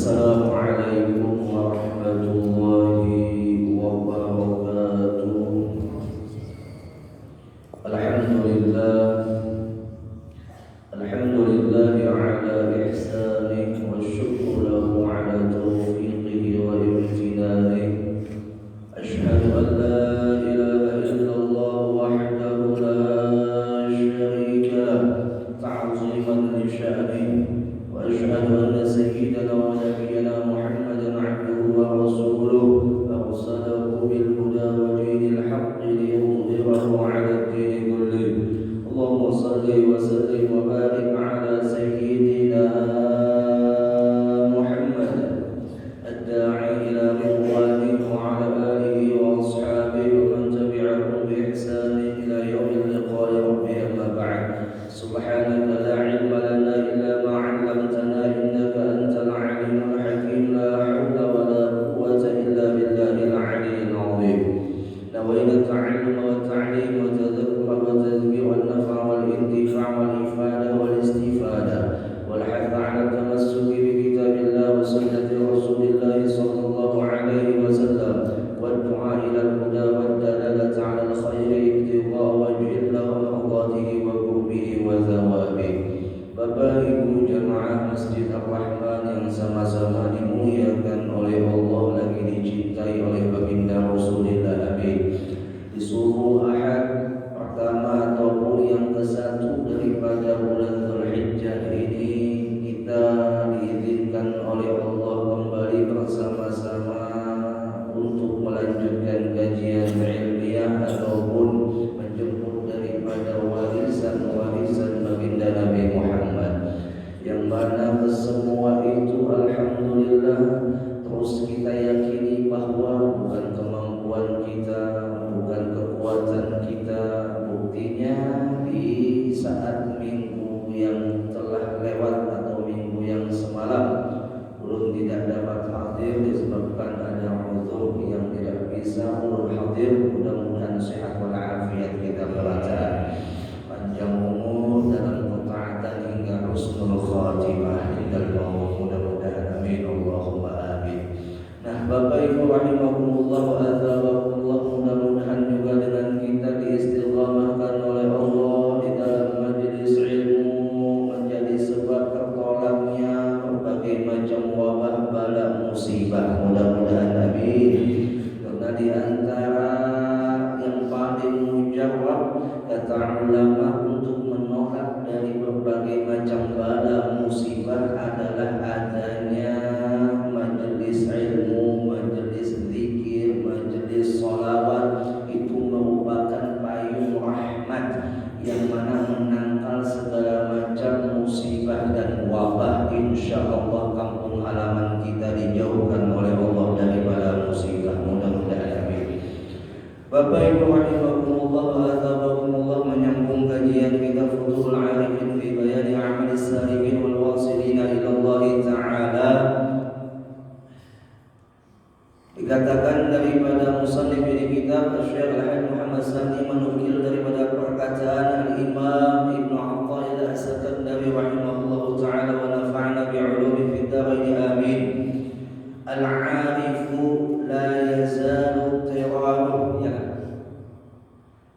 Assalamualaikum warahmatullahi wabarakatuh. Alhamdulillahi ala ihsanih wa syukru lahu ala taufiqihi wa imtinanih. Ashhadu an la ilaha illallah wahdahu la syarika lah ta'ziman li sya'nih. وأشهد أن سيدنا ونبينا محمدا عبده ورسوله أرسله بالهدى ودين الحق ليظهره على الدين كله. اللهم صل وسلم وبارك على سيدنا محمد الداعي إلى رضوانه وعلى آله وأصحابه ومن تبعهم بإحسان إلى يوم اللقاء ربي. أما بعد، سبحانك لا علم لنا إلا ما علمتنا إنك أنت العليم الحكيم. لا حول ولا قوة إلا بالله العلي العظيم. نوينا التعلم والتعليم والتذكر والتذكير والنفع والانتفاع والإفادة والاستفادة والحث على التمسك بكتاب الله وسنة رسول الله صلى الله عليه وسلم والدعاء إلى الهدى والدلالة على الخير ابتغاء وجه الله ومرضاته وقربه وثوابه. Bapak Ibu jamaah Masjid Ar-Rahman yang sama-sama dimuliakan oleh Allah, lagi dicintai oleh baginda Rasulullah, amin. Di subuh Ahad pertama ataupun yang ke-1 daripada bulan Dzulhijjah ini, kita diizinkan oleh Allah kembali bersama-sama untuk melanjutkan kajian ilmiah ataupun menjemput daripada warisan-warisan baginda Nabi Muhammad, yang mana kesemua itu alhamdulillah terus kita yakini bahwa bukan kemampuan kita, bukan kekuatan kita. Buktinya di saat minggu yang telah lewat atau minggu yang semalam ulun tidak dapat hadir disebabkan ada uzur yang tidak bisa ulun hadir. Mudah-mudahan sehat walafiat kita belajar, panjang umur dalam ketaatan hingga husnul khatimah hingga maut, mudah-mudahan amin Allahumma amin. Nah, Bapak Ibu rahimakumullah wa azabakumullah, mudah-mudahan juga dengan kita diistiqamahkan oleh Allah di dalam majelis ilmu menjadi sebab tertolaknya berbagai macam wabah bala musibah, mudah-mudahan amin. Karena di antara yang paling mujarab kata ulama untuk menolak dari berbagai macam bala musibah adalah adanya majelis ilmu, majelis zikir, majelis sholawat. Itu merupakan payung rahmat yang mana menangkal segala macam musibah dan wabah. Insya Allah kampung halaman kita dijauhkan oleh Allah dari bala musibah, mudah-mudahan amin. Bapak Ibu rahimakumullah wa azabakumullah, menyambung kajian kita Futuhul Arifin fi bayani a'malis salihin wal wasilina ila Allah Ta'ala. Dikatakan daripada musannif ini kitab Syekh Al-Hadj Muhammad Sani menukil daripada perkataan Al-Imam Ibnu Athaillah As-Sakandari rahimahullahu ta'ala wa nafa'na bi'ulumi fid dharain amin. Al-'arifu la yazalu tirahu, ya,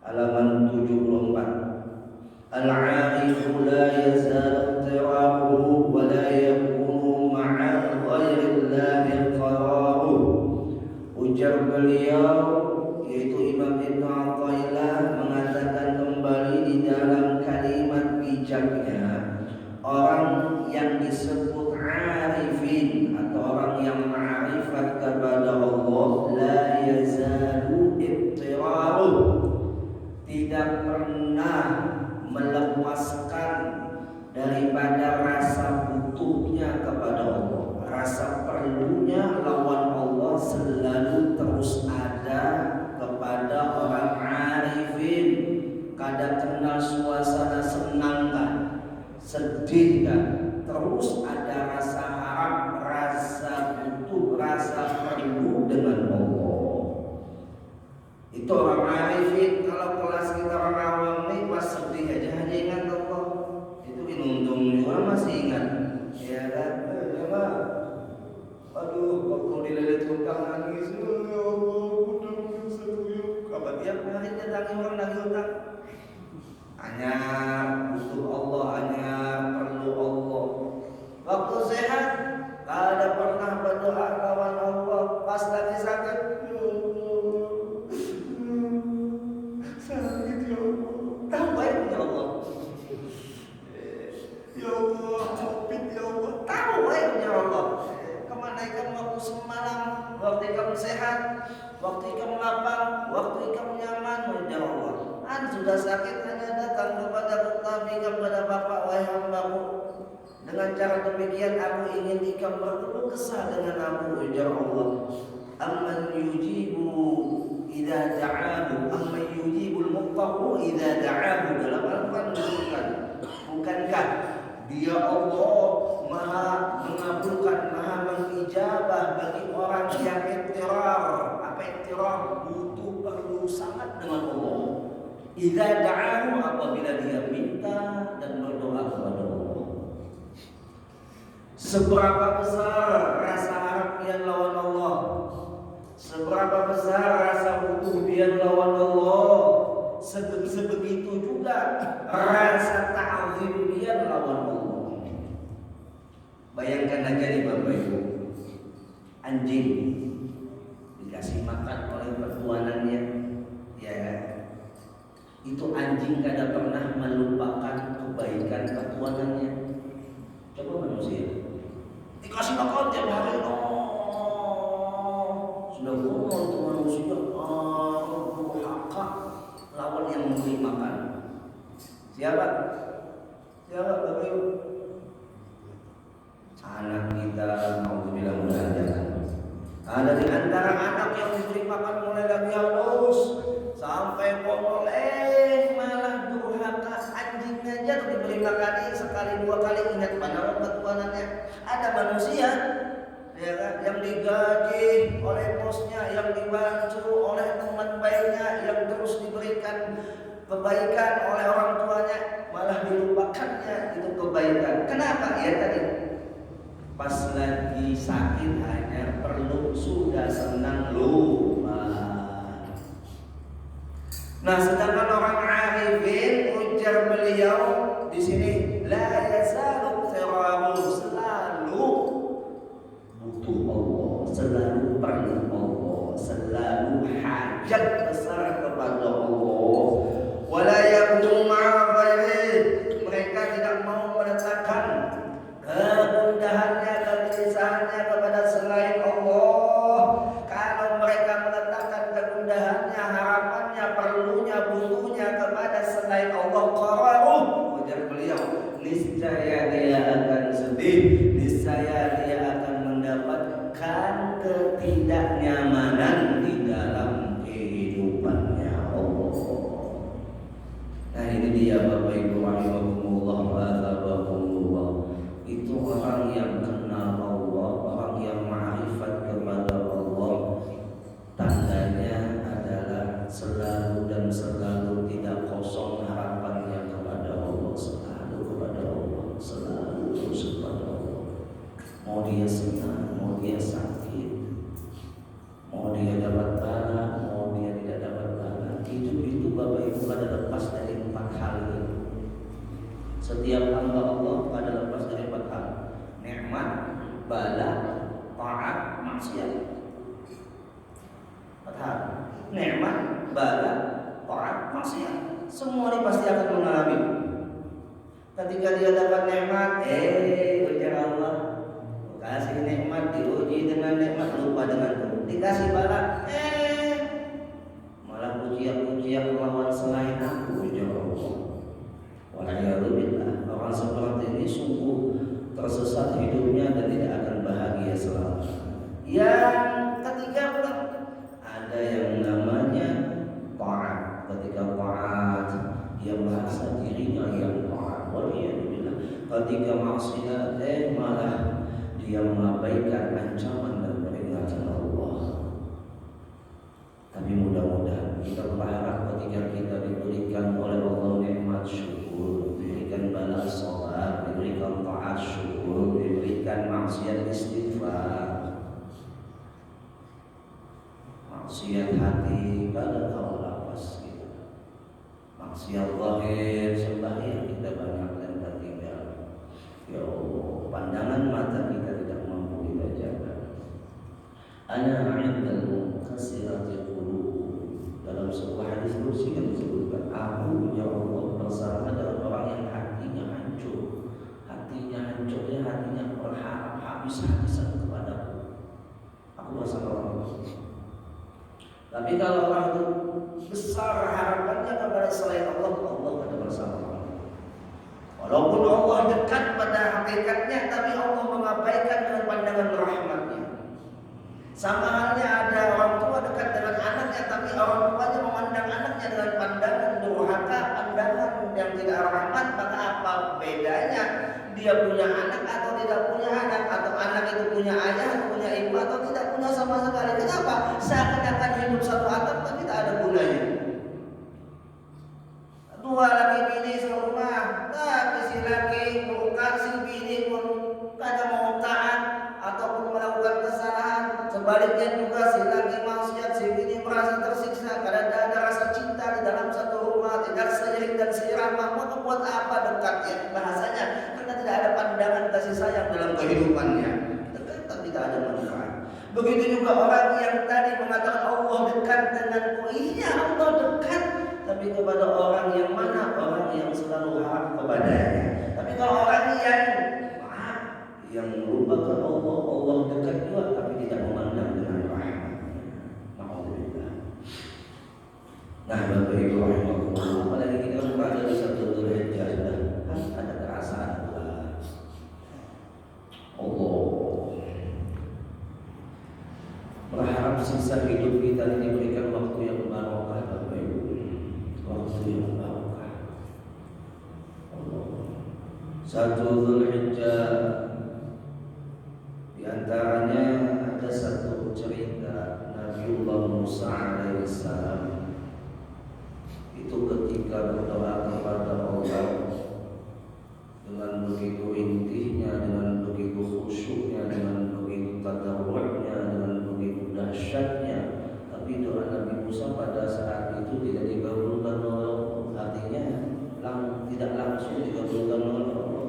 halaman 74. Al-'arifu la yazalu tirahu wa la yakunu ma'a ghairillahi qarahu. Ujar beliau, yaitu Imam Ibnu Athaillah, mengatakan kembali di dalam kalimat bijaknya, orang yang disebut arifin atau orang yang ma'rifat kepada Allah, la yazalu ittirahu, tidak pernah melepaskan daripada rasa butuhnya kepada Allah, rasa perlunya lawan Allah selalu terus ada kepada orang arifin. Kadang kenal suasana senang kan, sedih kan, terus ada rasa harap, rasa butuh, rasa perlu dengan Allah. Itu orang arifin. Kalau kelas kita orang awam nih, pas sedih aja hanya ingat Allah. Itu untung juga masih ingat, ya kan? utang nangis, ya Allah, udah bisa tuyuk. Apa tiap hari datangi orang lagi utang? Hanya butuh Allah, hanya perlu Allah. Waktu sehat, ada pernah berdoa lawan Allah. Pas lagi sakit, ya Allah, sakit ya Allah. Tahu baik ya Allah. Ya Allah, COVID ya Allah. Tahu baik ya Allah. Kemana kamu waktu semalam, waktu kamu sehat, waktu kamu lapang, waktu kamu nyaman, ya Allah. Sudah sakit hanya datang kepada kami, kepada Bapak, wahai hambamu. Dengan cara demikian aku ingin ikam berkeluh kesah dengan aku, ya Allah. Amman yujibu idza da'ahu, amman yujibul muqtahu idza da'ahu. Dalam Al-Quran disebutkan, bukankah Dia Allah Maha mengabulkan, Maha mengijabah bagi orang yang iktirar. Apa iktirar? Butuh, perlu sangat dengan Allah. Idza da'ahu, apabila dia minta dan berdoa kepada Allah. Seberapa besar rasa harap dia lawan Allah, seberapa besar rasa butuh dia lawan Allah, sebegitu juga rasa ta'zim dia lawan Allah. Bayangkan aja nih Bapak Ibu, anjing dikasih makan oleh pertuanannya, ya kan? Itu anjing kada pernah melupakan kebaikan pertuanannya. Coba manusia dikasih makan tiap hari, sudah ngomong tuh manusia, durhaka lawan yang memberi makan. Siapa Bapak Ibu? Anak kita, nauzubillah, mudah jangan. Ada di antara anak yang diberi makan mulai lagi haus sampai pokok, malah durhaka. Anjing aja tuh diberi makan sekali dua kali ingat pada pertuanannya. Ada manusia, ya kan, yang digaji oleh bosnya, yang dibantu oleh teman baiknya, yang terus diberikan kebaikan oleh orang tuanya, malah dilupakannya itu kebaikan. Kenapa? Ya tadi, pas lagi sakit hanya perlu, sudah senang lupa. Nah, sedangkan orang arifin, ujar beliau di sini, la yazalu tiramu, selalu butuh Allah, selalu perlu Allah, selalu hajat besar kepada Allah. Wala yakunu ma'a ghairihi, mereka tidak mau meletakkan kegundahannya, kegelisahannya kepada selain Allah. Kalau mereka meletakkan kegundahannya, harapannya, perlunya, butuhnya kepada selain Allah, qararuh, ujar beliau, niscaya dia akan sedih, niscaya dia akan mendapatkan ketidaknyamanan di dalam kehidupannya Allah. Nah, ini dia Bapak Ibu rahimakumullah wa azabakumullah. Itu orang yang kenal Allah, orang yang ma'rifat kepada Allah. Tandanya adalah selalu dan selalu tidak kosong harapannya kepada Allah, selalu kepada Allah, selalu terus kepada Allah. Mau dia senang, mau dia sakit, mau dia dapat bala, mau dia tidak dapat bala, hidup itu Bapak Ibu pada lepas dari 4 hal ini. Setiap hamba Allah pada lepas dari 4 hal: nikmat, bala, taat, maksiat. 4 hal: nikmat, bala, taat, maksiat. Semua ini pasti akan mengalami. Ketika dia dapat nikmat, ujar Allah, kasih nikmat, diuji dengan nikmat, lupa denganku. Dikasih bala, malah pujian-pujian melawan selain aku, ujar Allah. Wala'iyadzubillah, orang seperti ini sungguh tersesat hidupnya dan tidak akan bahagia selamanya. Yang ketiga pula, ada yang namanya taat. Ketika taat, dia merasa dirinya yang taat. Wala'iyadzubillah. Ketika maksiat, malah dia mengabaikan ancaman dan peringatan Allah. Tapi mudah-mudahan kita berharap ketika kita diberikan oleh Allah nikmat, syukur, diberikan balas salat, diberikan taat, syukur, diberikan maksiat, istighfar. maksiat hati kadang kau lapas gitu. Maksiat zahir sembahyang kita banyak dan tertinggal. Ya Allah, pandangan mata kita tidak mampu kita jaga. Ana 'indal munkasirati qulub. Dalam sebuah hadis kursi yang disebutkan, aku ya Allah bersama dengan orang yang hatinya hancur. Hatinya berharap habis-habisan kepadaku. Aku bersama orang itu. Tapi kalau orang itu besar harapannya kepada selain Allah, Allah ada bersama orang. Walaupun Allah dekat pada hakikatnya, tapi Allah mengabaikan dengan pandangan rahmatnya. Sama halnya ada orang tua dekat dengan anaknya, tapi orang tuanya memandang anaknya dengan pandangan durhaka, pandangan yang tidak rahmat. Maka apa bedanya dia punya anak atau tidak punya anak, atau anak itu punya ayah atau punya ibu atau tidak punya sama sekali? Kenapa? Seakan-akan hidup satu atap tapi tak ada gunanya. Dua laki bini serumah, tapi si laki bukan si bini pun kadang mau taat ataupun melakukan kesalahan. Sebaliknya juga si laki maksiat, si bini merasa tersiksa karena ada rasa cinta di dalam satu rumah, tidak seiring dan seirama. Maka buat apa dekatnya? Bahasanya karena tidak ada pandangan kasih sayang dalam kehidupannya. Dekat tapi tidak ada manfaat. Begitu juga orang yang tadi mengatakan Allah dekat denganku. Iya, Allah dekat, tapi kepada orang yang mana? Orang yang selalu harap kepadanya. Tapi kalau orang yang melupakan Allah, Allah dekat juga tapi tidak memandang dengan rahmatnya. Alhamdulillah. Nah, Bapak Ibu rahimahullah, apalagi kita berada di satu Dzulhijjah sudah ada perasaan Allah berharap sisa hidup kita diberikan waktu yang barokah, Bapak Ibu. Waktu yang barokah. Satu Dzulhijjah, di antaranya ada satu cerita Nabiullah Musa alaihissalam. Itu ketika berdoa kepada Allah dengan begitu intihnya, dengan begitu khusyuknya, dengan begitu tadarru'nya, dengan begitu dahsyatnya. Tapi doa Nabi Musa pada saat itu tidak dikabulkan oleh Allah. Artinya tidak langsung dikabulkan oleh Allah.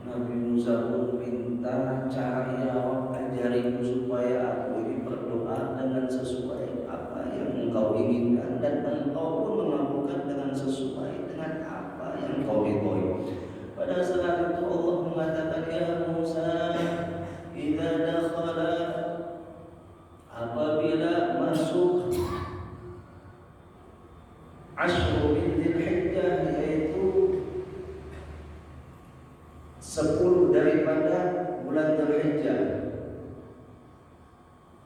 Nabi Musa pun minta, cari ya Allah, ajariku supaya aku ini berdoa dengan sesuai apa yang engkau inginkan, dan engkau pun mengabulkan dengan sesuai dengan apa yang engkau ridhoi. Pada saat itu Allah mengatakan, ya Musa, idza dakhala, apabila masuk Ashru min Dzulhijjah, yaitu 10 daripada bulan Dzulhijjah,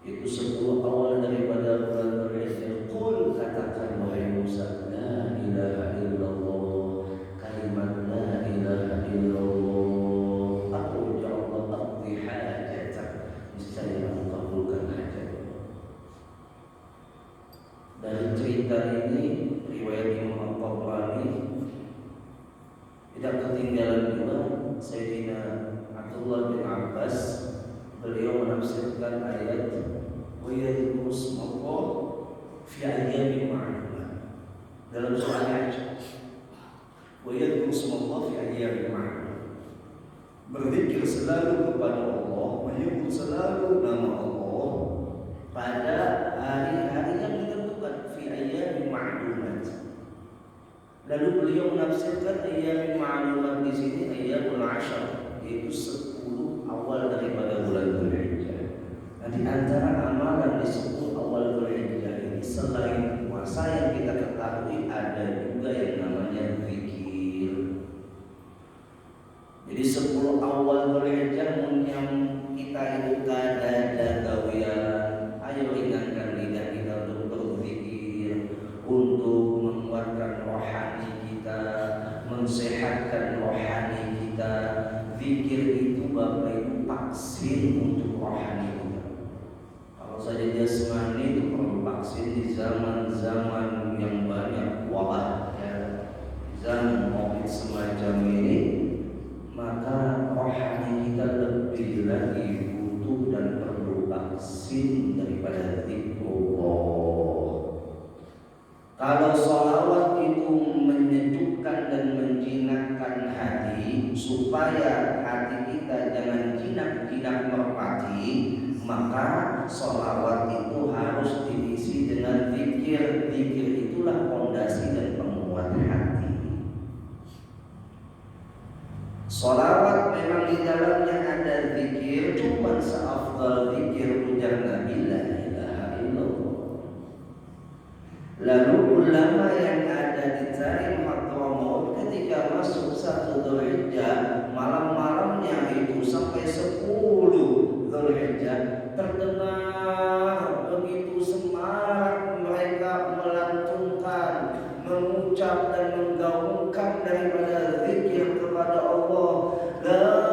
itu 10 awal daripada bulan Dzulhijjah. Qul, katakan wahai Musa, la ilaha illallah, kalimat la ilaha illallah. Aku ya Allah aqdi hajatak, niscaya mengabulkan hajat. Dari cerita ini riwayat Imam Al-Tabrani tidak ketinggalan juga Sayyidina Abdullah bin Abbas. Beliau menafsirkan ayat wa yadhkuru ismallah fi ayyamin ma'lumat dalam surah Al-Hajj. Wa yadhkuru ismallah fi ayyamin ma'lumat, berzikir selalu kepada Allah, menyebut selalu nama Allah pada hari-hari yang ditentukan, fi ayyamin ma'lumat. Lalu beliau menafsirkan ayyamin ma'lumat di sini ayyamul 'ashr, yaitu 10 awal daripada bulan Dzulhijjah. Nah, di antara amalan di 10 awal Dzulhijjah ini, selain puasa yang kita ketahui, ada juga yang namanya zikir. Jadi 10 awal Dzulhijjah yang kita itu ada gawian, ayo ringankan lidah kita untuk berzikir, untuk menguatkan rohani kita, mensehatkan rohani kita. Zikir itu Bapak Ibu vaksin untuk rohani kita. Kalau saja jasmani itu perlu vaksin di zaman-zaman yang banyak wabah, ya, zaman COVID semacam ini, maka rohani kita lebih lagi butuh dan perlu vaksin daripada zikrullah. supaya hati kita jangan jinak-jinak merpati, maka sholawat itu harus diisi dengan zikir. Zikir itulah fondasi dan penguat hati. Sholawat memang di dalamnya ada zikir, cuma seafdal zikir ujar Nabi la ilaha illallah. Lalu ulama yang ada di Tarim Hadramaut ketika masuk 1 Dzulhijjah, malam-malamnya itu sampai 10 Dzulhijjah, terdengar begitu semarak mereka melantunkan, mengucap dan menggaungkan daripada zikir kepada Allah. La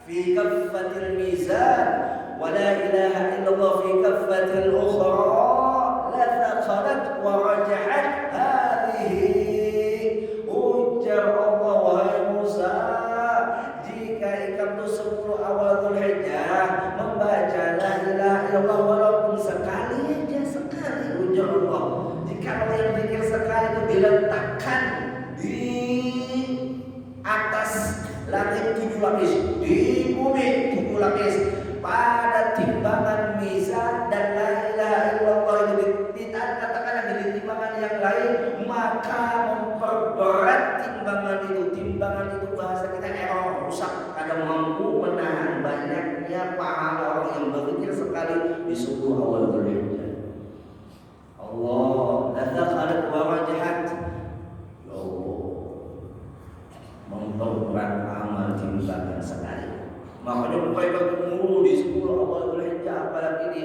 في كفة الميزان ولا إله إلا الله في كفة الأخرى لثقلت ورجحت هذه. ujar Allah, wahai Musa, jika ikam 10 awal Dzulhijjah membaca la ilaha illallah walaupun sekali aja, sekali, ujar Allah, jika yang pikir sekali itu diletakkan di atas langit 7 lapis, di bumi 7 lapis, pada timbangan mizan dan la ilaha illallah itu katakanlah di timbangan yang lain, maka memperberat timbangan itu. Timbangan itu bahasa kita error, rusak, kadang mampu menahan banyaknya pahala orang yang berzikir sekali di 10 awal Dzulhijjah. Allah ladzakhalat wa rajahat, ya Allah, memperberat amal timbangan sekali. Makanya mereka gemuruh di 10 awal Dzulhijjah, apalagi di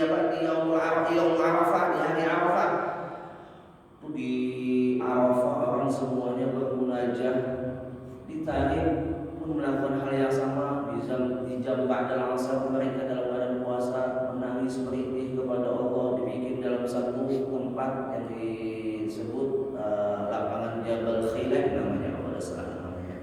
yaumul Arafah, di hari Arafah. Itu di Arafah orang semuanya bermunajat, ditarik pun melakukan hal yang sama. Di jam ba'dal asar mereka dalam keadaan puasa menangis merintih kepada Allah, dibikin dalam satu tempat yang disebut lapangan Jabal Khilaf namanya, kalau tidak salah namanya.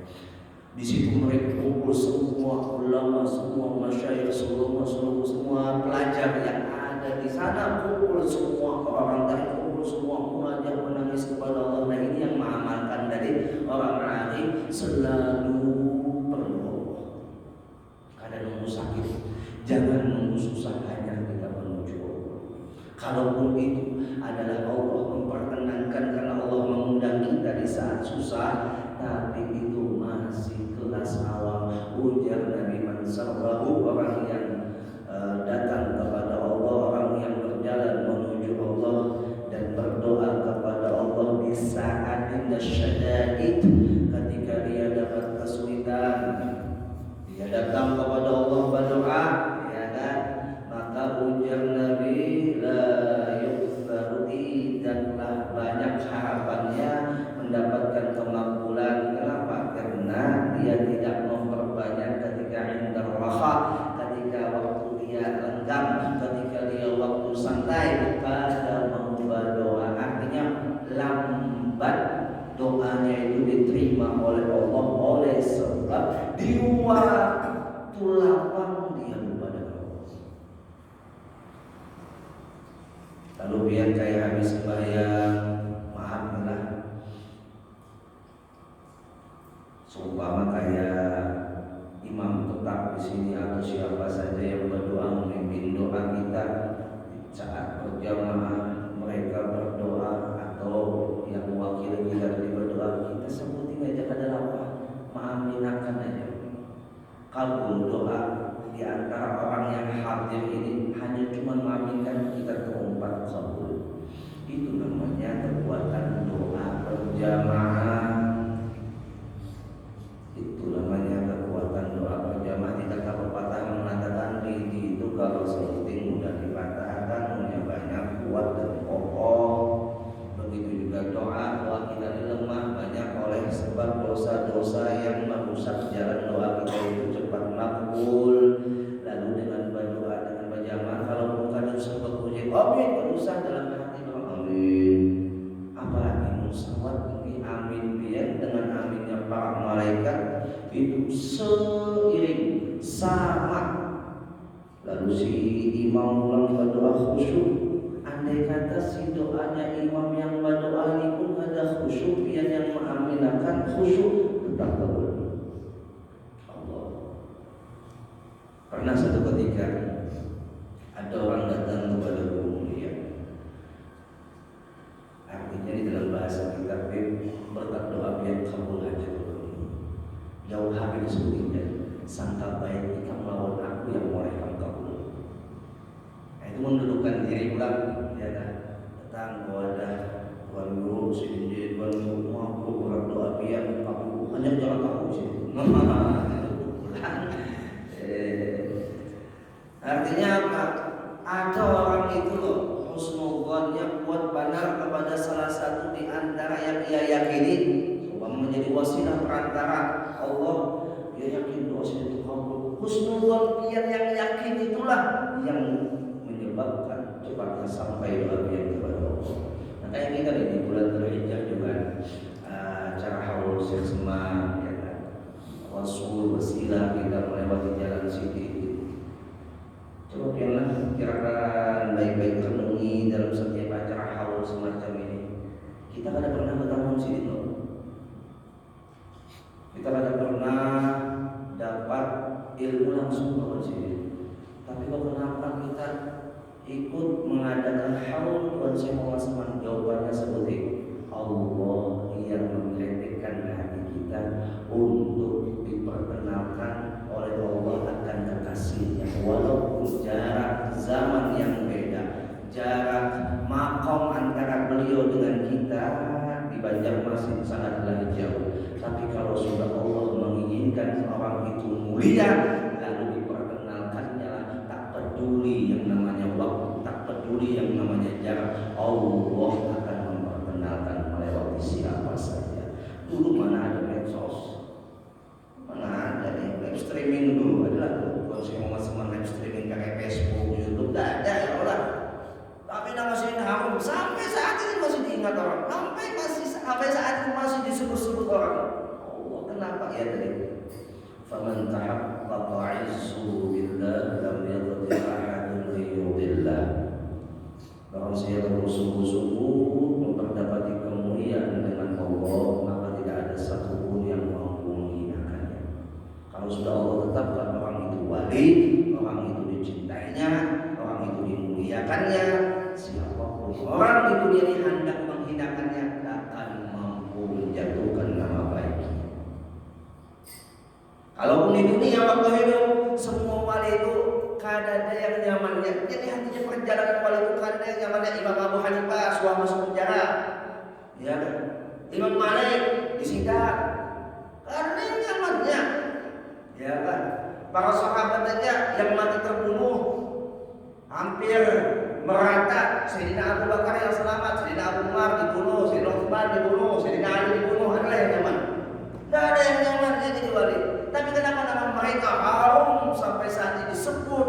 Di situ mereka kumpul semua ulama, semua masyayikh, semua pelajar yang ada di sana, kumpul semua orang dari kumpul semua munajat menangis kepada Allah. Nah, ini yang mengamalkan dari orang alim, selalu berdoa. Kadang nunggu sakit, jangan nunggu susah, hanya kita menuju Allah. Kalaupun itu adalah Allah memperkenankan karena Allah mengundang kita di saat susah, tapi itu masih kelas awam. Ujar Nabi man sarrahu, orang yang datang kepada Allah, orang yang berjalan menuju Allah dan berdoa kepada Allah di saat syada'id, ketika dia dapat kesulitan, dia datang kepada Allah berdoa, ya kan? Maka ujar Nabi la yughfaru, tidaklah banyak harapannya mendapatkan kemakbulan. Kenapa? Karena dia tidak memperbanyak ketika indar raha, ketika waktu dia lenggang, ketika dia waktu santai, pada membaca doa. Artinya lambat doanya itu diterima oleh Allah oleh sebab di waktu lapang dia kepada Allah. Lalu biar kayak habis sembahyang, maaf saya imam tetap di sini atau siapa saja yang berdoa memimpin doa kita saat berjamaah, mereka berdoa atau yang mewakili kita dari berdoa, kita sebutin aja adalah apa? Mengaminakan aja. Kabul doa di antara orang yang hadir ini hanya cuma mengaminkan, kita terumpat kabul. Itu namanya kekuatan doa berjamaah. Itu namanya kekuatan doa berjamaah. Di kata pepatah mengatakan lidi itu kalau sebuting mudah dipatahkan, punya banyak, kuat dan kokoh. Begitu juga doa kita ini lemah banyak oleh sebab dosa-dosa yang merusak jalan doa kita itu cepat makbul. Lalu dengan berdoa dengan berjamaah, kalau bukan dosa berpuji amin, berusaha dalam hati amin. Apalagi musawat ini amin biar dengan aminnya para malaikat itu seiring sama. Lalu si imam ulang berdoa khusyuk. Andai kata si doanya imam yang berdoa ini pun ada khusyuk, biar yang mengaminakan khusyuk tetap kabul. Allah. Pernah satu ketika ada orang datang kepada Guru Mulia. Artinya di dalam bahasa kita berkat doa biar kabul aja dulu. Jauh hari disebutnya sangka baik jika melawan aku yang mereka kabul. Nah, itu mendudukkan diri ulang. Ya kan? Datang kepada Tuan Guru sini, Tuan Guru aku berdoa biar aku hanya jangan aku sih. Artinya apa? Ada orang itu husnudzonnya kuat benar kepada salah satu di antara yang ia yakini, umpama menjadi wasilah perantara Allah. Dia yakin doa itu kabul. Husnudzon yang yakin itulah yang menyebabkan cepatnya sampai doa dia kepada Allah. Makanya kita di bulan Dzulhijjah juga acara haul Syekh Semar, ya kan? Wasul wasilah kita melewati jalan sini. Coba kira-kira baik-baik renungi dalam setiap acara haul semacam ini. Kita kada pernah bertemu sini loh. Kita kada pernah dapat ilmu langsung dari sini. Tapi kok kenapa kita ikut mengadakan haul Tuan Syekh Muhammad? Jawabannya seperti Allah yang menggerakkan hati kita untuk diperkenalkan oleh Allah akan kekasihnya, walaupun jarak zaman yang beda, jarak makom antara beliau dengan kita di Banjarmasin sangatlah jauh. Tapi kalau sudah Allah menginginkan orang itu mulia, lalu diperkenalkannya lah, tak peduli yang namanya waktu, tak peduli yang namanya jarak, Allah akan memperkenalkan melewati siapa saja. Dulu mana ada medsos, mana ada live streaming dulu adalah kalau saya mau masuk live streaming kayak Facebook, YouTube, tidak ada ya Allah. Tapi nama masih harum sampai saat ini masih diingat orang, sampai saat ini masih disebut-sebut orang. Allah kenapa ya tadi? Faman tahaqqaqa 'izzu billah lam yaqdir ahadun ghayrillah. Barang siapa bersungguh-sungguh memperdapati kemuliaan dengan Allah, maka tidak ada satupun yang mampu menghinakannya. Kalau sudah Allah tetapkan orang itu wali, orang itu dicintainya, orang itu dimuliakannya, siapapun orang di dunia ini hendak menghinakannya akan mampu menjatuhkan nama baiknya. Kalaupun di dunia waktu hidup semua wali itu kadang ada yang nyamannya. Jadi hatinya perjalanan wali itu kadang ada yang nyamannya. Imam Abu Hanifah sudah masuk penjara, ya kan? Imam Malik disidang karena yang nyamannya, ya kan? Para sahabat aja yang mati terbunuh hampir merata. Sayyidina Abu Bakar yang selamat, Sayyidina Abu Umar dibunuh, Sayyidina Utsman dibunuh, Sayyidina Ali dibunuh. Adalah yang nyaman. Tidak ada yang nyamannya jadi wali. Tapi kenapa nama mereka harum sampai saat ini disebut?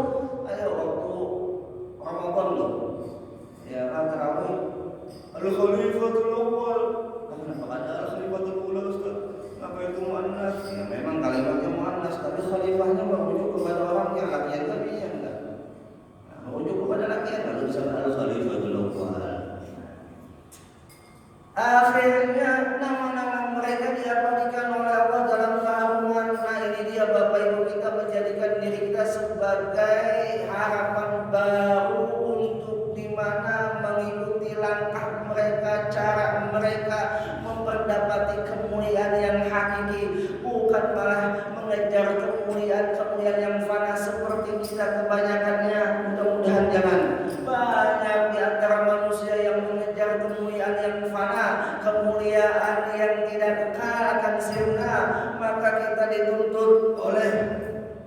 Ayo waktu Ramadan loh, ya kan tarawih. Al-Khalifatul Awwal. Kenapa ada Al-Khalifatul Ula Ustaz? Kenapa itu muannas? Ya memang kalimatnya muannas, tapi khalifahnya merujuk kepada orang yang laki-laki tapi ya enggak. Nah, merujuk kepada laki-laki lalu disebut Al-Khalifatul Awwal. Akhirnya nama-nama mereka diabadikan oleh Allah dalam keharuman sebagai harapan baru untuk dimana mengikuti langkah mereka, cara mereka mendapati kemuliaan yang hakiki, bukan malah mengejar kemuliaan yang fana seperti kita kebanyakannya. Mudah-mudahan jangan. Banyak di antara manusia yang mengejar kemuliaan yang fana, kemuliaan yang tidak kekal akan sirna, maka kita dituntut oleh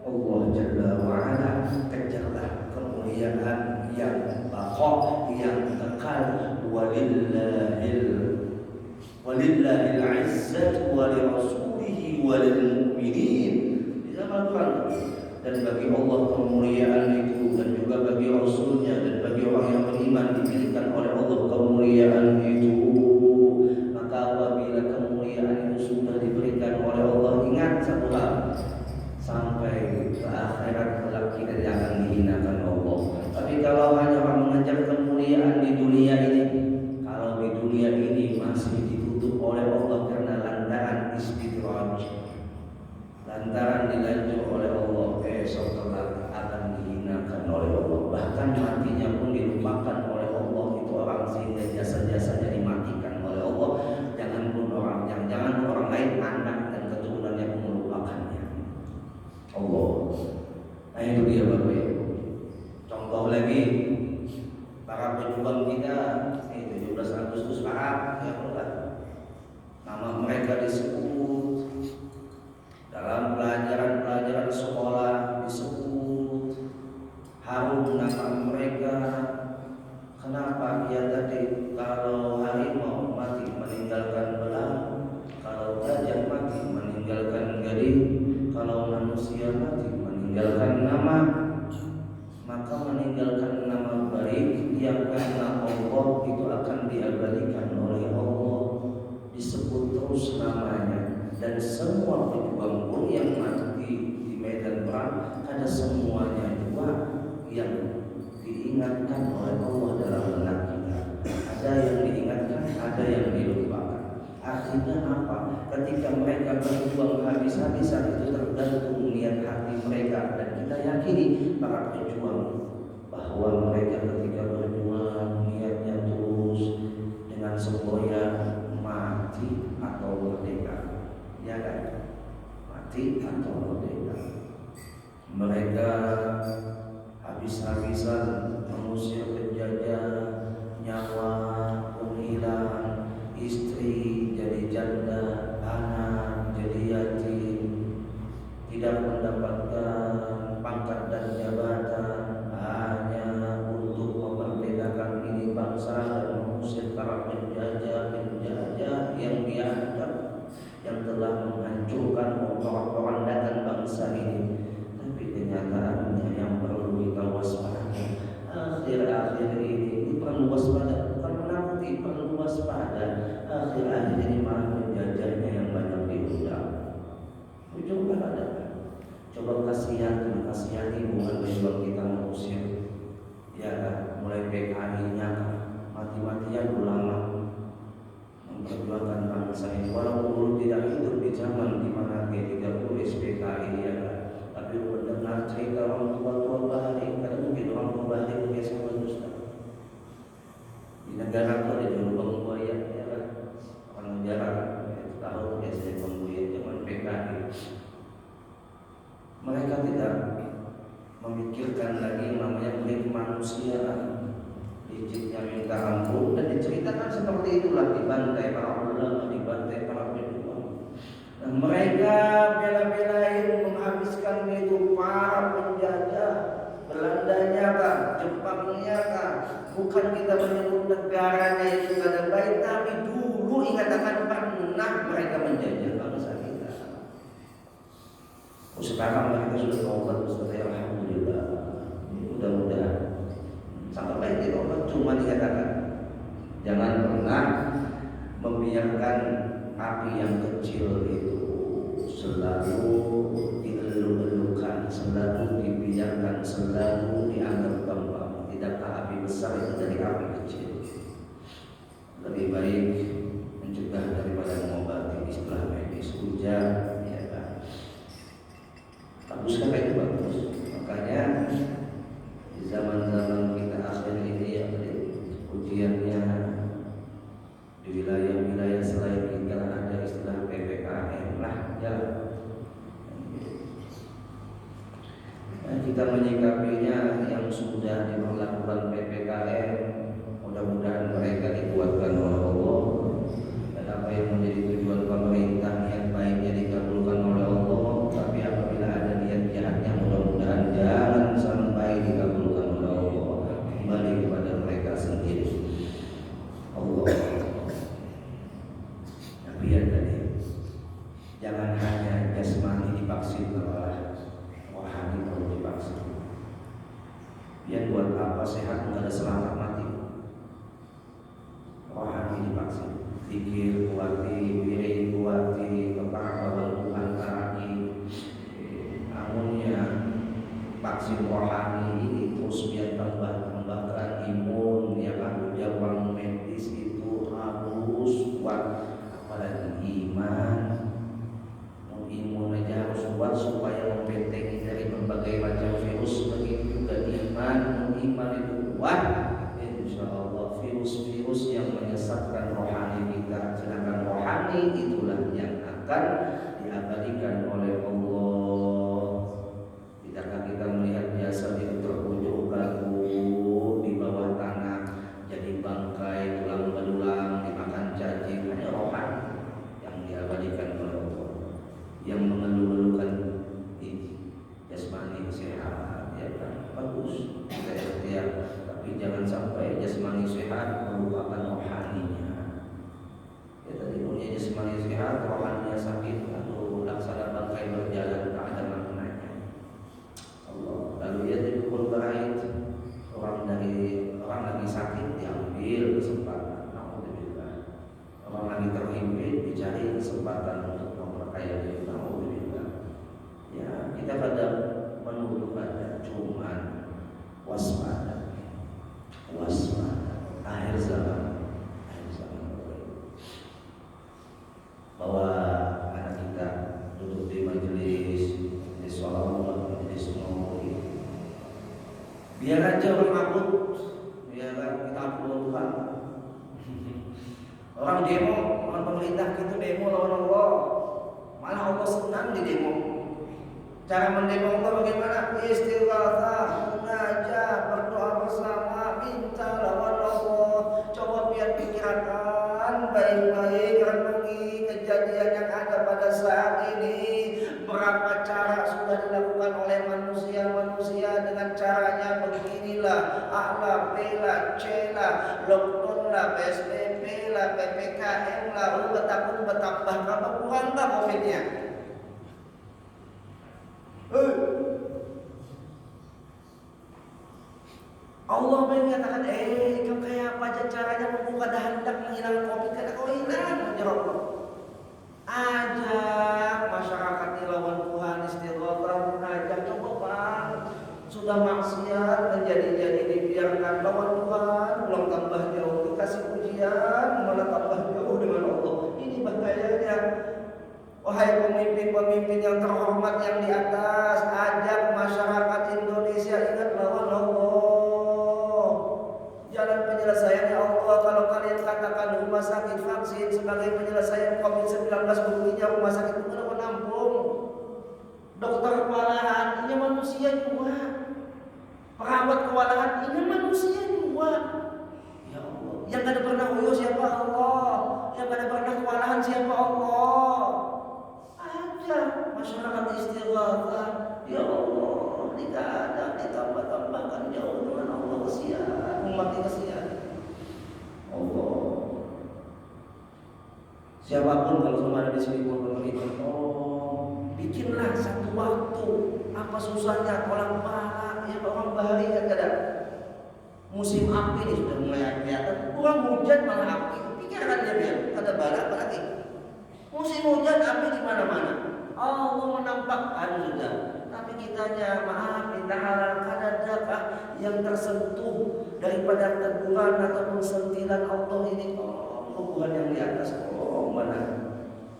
Allah Jalla wa'ala, kejarlah kemuliaan yang baqa, yang kekal. Walillahil izzatu wa lirasulihi wa lil mu'minin. Dan bagi Allah kemuliaan itu, dan juga bagi Rasulnya, dan bagi orang yang beriman diberikan oleh Allah kemuliaan itu. Maka apabila kemuliaan itu sudah diberikan oleh Allah, ingat satu hal, sampai ke akhirat kelak kita tidak akan dihinakan Allah. Tapi kalau hanya orang mengejar kemuliaan di dunia ini, kalau di dunia ini masih ditutup oleh Allah karena lantaran istidraj, lantaran dilanjur oleh Allah, esok kelak akan dihinakan oleh Allah. Bahkan matinya pun dilupakan oleh Allah itu orang, sehingga jasa-jasanya dimatikan oleh Allah. Jangan orang lain, anak dan keturunannya pun melupakannya Allah. Nah itu dia Bapak Ibu. Contoh lagi, para pejuang kita 17 Agustus Ahad, ya benar. Nama mereka disebut dalam pelajaran sekolah, disebut harum nama mereka. Kenapa? Ya tadi, kalau harimau mati meninggalkan belang, kalau gajah mati meninggalkan gading, kalau manusia mati meninggalkan nama, maka meninggalkan nama baik yang karena Allah itu akan diabadikan oleh Allah, disebut terus namanya. Dan semua pejuang pun yang mati di medan perang, ada semuanya juga yang diingatkan oleh Allah dalam benak kita. Ada yang diingatkan, ada yang dilupakan. Artinya apa? Ketika mereka berjuang habis-habisan, itu tergantung niat hati mereka. Dan kita yakini para pejuang bahwa mereka ketika berjuang niatnya terus dengan semboyan mati atau merdeka. Ya kan? Mati atau merdeka. Mereka habis-habisan mengusir penjajah, nyawa pun hilang, istri jadi janda, anak jadi yatim, tidak mendapatkan pangkat dan jabatan, hanya untuk memerdekakan ini bangsa dan mengusir para penjajah yang dianggap yang telah menghancurkan, memporak-porandakan bangsa ini. Tapi kenyataannya yang perlu kita waspada, akhir-akhir ini perlu waspada, bukan menakuti, perlu waspada. Akhir-akhir ini malah penjajahnya yang banyak diundang. Coba ada, coba kasihani bukan berjuang kita mengusir, ya kan? Mulai PKI-nya mati-matian ulama memperjuangkan bangsa ini, walaupun dulu tidak hidup di zaman di mana G30 SPKI, ya kan? Tapi mendengar cerita orang tua balik, karena mungkin orang tua balik biasa berdusta. Di negara itu ada lubang buaya, ya kan? Orang jarang tahu biasanya pembuaya zaman PKI. Mereka tidak memikirkan lagi namanya milik manusia. Liciknya minta ampun, dan diceritakan seperti itulah dibantai para ulama, dibantai para pejuang. Dan mereka bela-belain menghabiskan hidup para penjajah, Belandanya kah, Jepangnya kah. Bukan kita menyebut negaranya itu kada baik, tapi dulu ingat akan pernah mereka menjajah bangsa kita. Sekarang mereka sudah taubat, alhamdulillah. Mudah-mudahan sampai baik ditaubat. Cuma dikatakan jangan pernah membiarkan api yang kecil itu selalu dieluk-elukan, selalu dibiarkan, selalu dianggap gampang. Tidakkah api besar itu dari api kecil? Lebih baik mencegah daripada mengobati, istilah medis. Hujan, ya kan? Bagus kan, itu bagus. Makanya kita menyikapinya yang sudah diberlakukan PPKM, mudah-mudahan mereka dikuatkan oleh Allah, dan apa yang menjadi tujuan pemerintah niat baiknya dikabulkan oleh Allah. Tapi apabila ada niat jahatnya, mudah-mudahan jangan sampai dikabulkan oleh Allah, kembali kepada mereka sendiri. Allah. Tapi ya tadi, jangan hanya jasmani divaksin, malah rohani perlu divaksin. Biar buat apa sehat nggak ada selamat mati. Rohani divaksin, pikir kuati, diri kuati, kepala antara amunnya vaksin rohani ini terus biar tambahkan imun, ya kan, jawab medis itu harus kuat, apalagi iman. Imun aja harus kuat supaya membentengi dari berbagai macam virus. Begitu juga iman itu kuat, insya Allah virus-virus yang menyesatkan rohani kita, sedangkan rohani itulah yang akan diabadikan oleh Allah. Tidakkah kita melihat jasad itu terkunjuk ragu di bawah tanah, jadi bangkai, tulang belulang, dimakan cacing? Hanya rohani yang diabadikan oleh Allah, yang mengeluh-elukan ini jasmani sehat, ya kan, bagus kita ikhtiar, tapi jangan sampai jasmani sehat melupakan rohaninya. Ya tadi punya jasmani sehat, rohaninya sakit, atau laksana bangkai berjalan tak ada maknanya. Allah. Lalu ya di dukun bait, orang lagi sakit diambil kesempatan, naudzubillah. Orang lagi terhimpit dicari kesempatan untuk memperkaya diri, naudzubillah. Ya, kita kadang menuduh ada cuman waspada. Akhir zaman bahwa anak kita duduk di majelis sholawat, majelis maulid, biar aja orang abut, biar kita abut. Orang demo, orang pemerintah gitu demo lawan Allah, malah Allah senang di demo. Cara mendemo Allah bagaimana? Istighatsah, munajat, berdoa bersama, minta lawan Allah. Coba biar pikirkan baik-baik, renungi kejadian yang ada pada saat ini. Berapa cara sudah dilakukan oleh manusia dengan caranya beginilah, A lah, B lah, C lah, lockdown lah, PSBB lah, PPKM lah, betambah berapa kurang lah COVID-nya. Allah mengatakan, kau kayak apa aja caranya membuka hendak menghilangkan COVID, kata kau hilang, ya Allah. Ajak masyarakat lawan Tuhan, istighatsah, munajat, coba bang, sudah maksiat menjadi dibiarkan lawan Tuhan, belum tambah jauh, dikasih ujian malah tambah jauh dengan Allah. Ini bahayanya. Wahai pemimpin-pemimpin yang terhormat yang di atas, ajak masyarakat Indonesia ingat lawan Allah. Jalan penyelesaiannya Allah. Kalau kalian katakan rumah sakit vaksin sebagai penyelesaian COVID-19, buktinya rumah sakit itu menampung. Dokter kewalahan, ini manusia juga. Perawat kewalahan, ini manusia juga. Ya Allah, yang kada pernah uyuh siapa Allah? Yang kada pernah kewalahan siapa Allah? Masyarakat istighatsah, ya Allah, tidak ada ditambah-tambahkan jauh dengan Allah, kesian, umat kesian. Allah. Siapapun kalau sama ada di sini pun pemerintah, bikinlah satu waktu. Apa susahnya tolak bala, ya orang bahari kan kada. Musim api ini sudah mulai kelihatan. Kurang hujan malah api. Pikirkan dia biar kada bala apalagi. Musim hujan api di mana-mana. Allah menampakkan sudah, tapi kitanya maaf minta halal, kadang-kadang yang tersentuh daripada teguran ataupun sentilan Allah ini, Tuhan yang di atas, mana?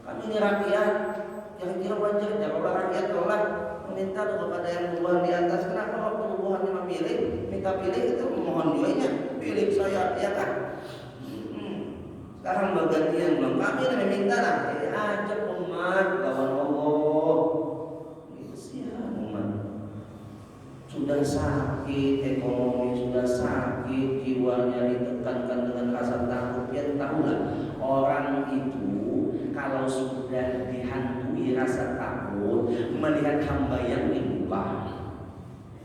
Kami ini rakyat, kira-kira wajar ya kalau rakyat tolak meminta kepada yang Tuhan di atas. Kenapa waktu Tuhan yang memilih, minta pilih itu mohon doanya, pilih saya, ya kan? Sekarang bergantian belum, kami ini meminta lah, ajak umat lawan Allah. Kesian umat. sudah sakit ekonomi, sudah sakit jiwanya, ditekankan dengan rasa takut. Ya tahulah orang itu kalau sudah dihantui rasa takut melihat hamba yang menyembah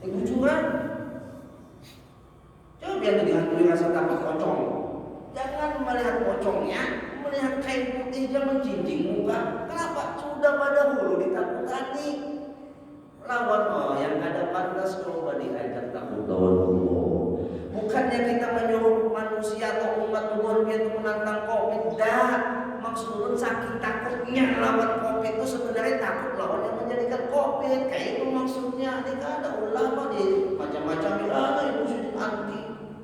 itu curang. Coba biar dihantui rasa takut pocong, jangan melihat pocongnya, melihat kain putihnya menjinjing muka. Kenapa? Sudah pada hulu ditakutani. Lawan yang ada pantas, coba diajak takut lawan Allah. Bukannya kita menyuruh manusia atau umat Tuhan itu menantang COVID. Dah, maksudnya saking takutnya lawan COVID itu sebenarnya takut lawan yang menjadikan COVID. Kayak itu maksudnya. Tidak ada ulama di macam-macam itu sudah anti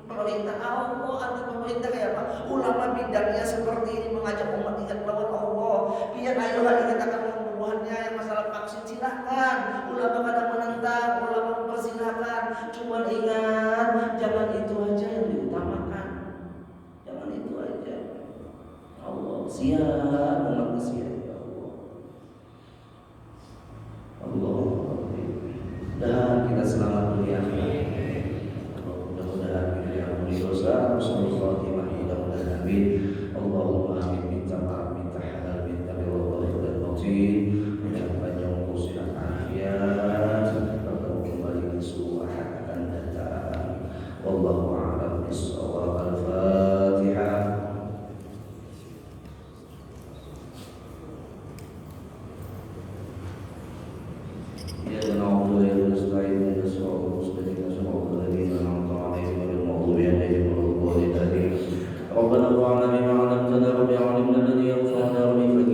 pemerintah Allah, anti pemerintah kayak apa? Ulama bidangnya seperti ini mengajak umat ingat lawan Allah. Biar ayo dikatakan Tuhannya yang masalah vaksin silahkan, ulama kadang menentang, ulama mempersilahkan. Cuma ingat, jangan itu aja yang diutamakan, jangan itu aja. Allah siap, umat siap ya Allah. Allah, dan kita selamat dunia akhirat. Mudah-mudahan kita yang mulia dosa, husnul khatimah, mudah-mudahan amin. Allahumma amin. Minta maaf, minta halal, minta ridha dan maghfirah. Wallahu a'lam bishawab.